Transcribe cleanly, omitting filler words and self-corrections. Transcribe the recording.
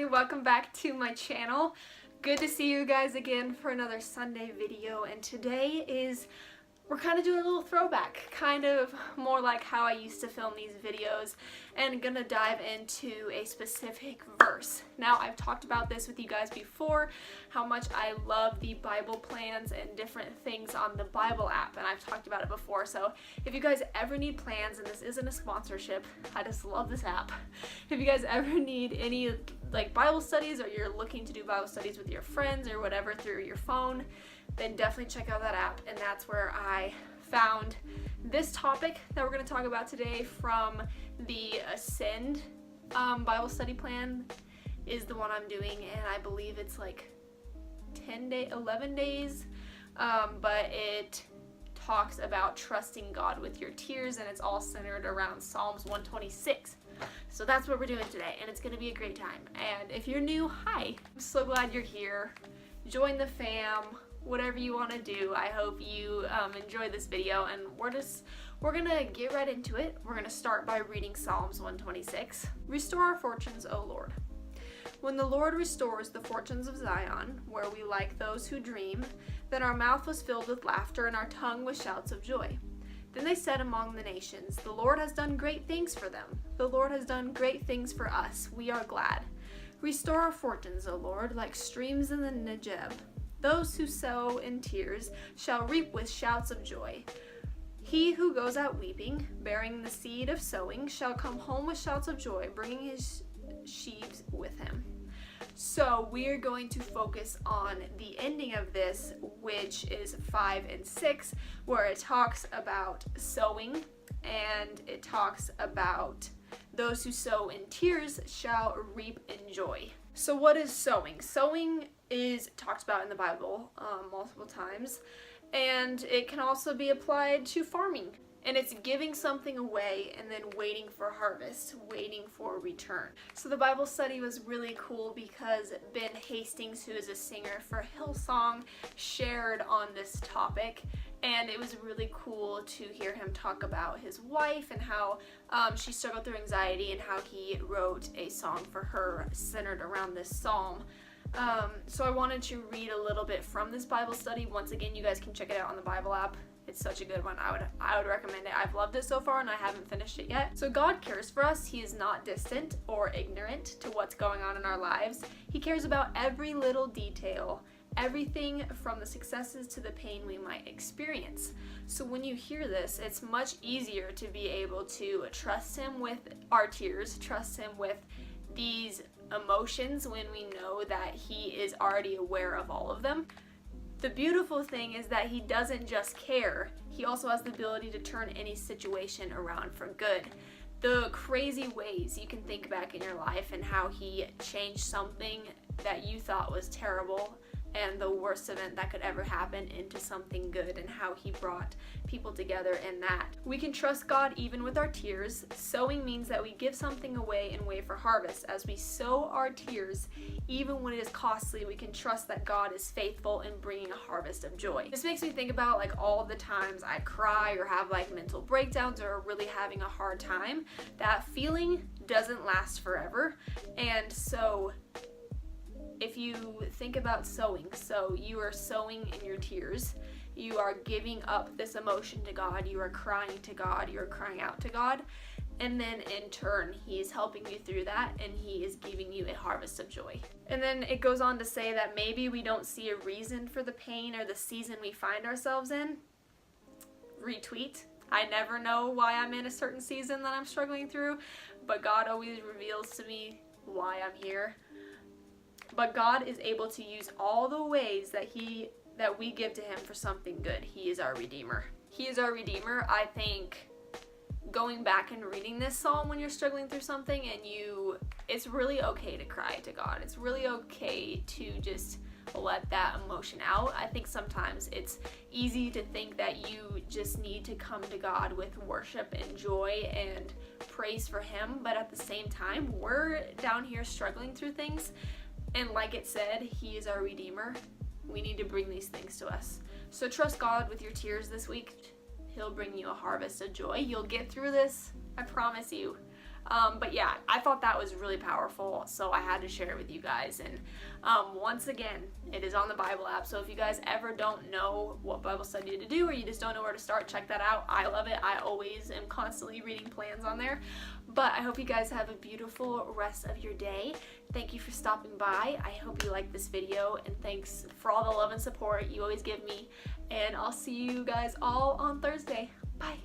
welcome back to my channel. Good to see you guys again for another Sunday video, and today we're kind of doing a little throwback, kind of more like how I used to film these videos, and gonna dive into a specific verse. Now, I've talked about this with you guys before, how much I love the Bible plans and different things on the Bible app, and I've talked about it before. So if you guys ever need plans, and this isn't a sponsorship, I just love this app. If you guys ever need any like Bible studies, or you're looking to do Bible studies with your friends or whatever through your phone, then definitely check out that app, and that's where I found this topic that we're going to talk about today from the Ascend Bible study plan is the one I'm doing, and I believe it's like 11 days, but it talks about trusting God with your tears, and it's all centered around Psalms 126. So that's what we're doing today, and it's going to be a great time. And if you're new, hi. I'm so glad you're here. Join the fam. Whatever you want to do. I hope you enjoy this video, and we're gonna get right into it. We're gonna start by reading Psalms 126. Restore our fortunes, O Lord. When the Lord restores the fortunes of Zion, where we like those who dream, then our mouth was filled with laughter and our tongue with shouts of joy. Then they said among the nations, the Lord has done great things for them. The Lord has done great things for us. We are glad. Restore our fortunes, O Lord, like streams in the Negeb. Those who sow in tears shall reap with shouts of joy. He who goes out weeping, bearing the seed of sowing, shall come home with shouts of joy, bringing his sheaves with him. So we are going to focus on the ending of this, which is 5 and 6, where it talks about sowing, and it talks about those who sow in tears shall reap in joy. So what is sowing? Sowing is talked about in the Bible multiple times, and it can also be applied to farming. And it's giving something away and then waiting for harvest, waiting for return. So the Bible study was really cool because Ben Hastings, who is a singer for Hillsong, shared on this topic. And it was really cool to hear him talk about his wife and how she struggled through anxiety, and how he wrote a song for her centered around this psalm. So I wanted to read a little bit from this Bible study. Once again, you guys can check it out on the Bible app. It's such a good one. I would recommend it. I've loved it so far, and I haven't finished it yet. So God cares for us. He is not distant or ignorant to what's going on in our lives. He cares about every little detail, everything from the successes to the pain we might experience. So when you hear this, it's much easier to be able to trust Him with our tears, trust Him with these emotions when we know that He is already aware of all of them. The beautiful thing is that He doesn't just care, He also has the ability to turn any situation around for good. The crazy ways you can think back in your life and how He changed something that you thought was terrible and the worst event that could ever happen into something good, and how He brought people together in that. We can trust God even with our tears. Sowing means that we give something away and wait for harvest. As we sow our tears, even when it is costly, we can trust that God is faithful in bringing a harvest of joy. This makes me think about like all the times I cry or have like mental breakdowns or really having a hard time. That feeling doesn't last forever, and so if you think about sowing, so you are sowing in your tears, you are giving up this emotion to God, you are crying to God, you are crying out to God, and then in turn, He is helping you through that, and He is giving you a harvest of joy. And then it goes on to say that maybe we don't see a reason for the pain or the season we find ourselves in. Retweet. I never know why I'm in a certain season that I'm struggling through, but God always reveals to me why I'm here. But God is able to use all the ways that we give to Him for something good. He is our Redeemer. He is our Redeemer. I think going back and reading this psalm when you're struggling through something, and it's really okay to cry to God. It's really okay to just let that emotion out. I think sometimes it's easy to think that you just need to come to God with worship and joy and praise for Him, but at the same time, we're down here struggling through things. And like it said, He is our Redeemer. We need to bring these things to us. So trust God with your tears this week. He'll bring you a harvest of joy. You'll get through this. I promise you. But yeah, I thought that was really powerful, so I had to share it with you guys. And once again, it is on the Bible app, so if you guys ever don't know what Bible study to do, or you just don't know where to start, check that out. I love it. I always am constantly reading plans on there. But I hope you guys have a beautiful rest of your day. Thank you for stopping by. I hope you liked this video, and thanks for all the love and support you always give me. And I'll see you guys all on Thursday. Bye.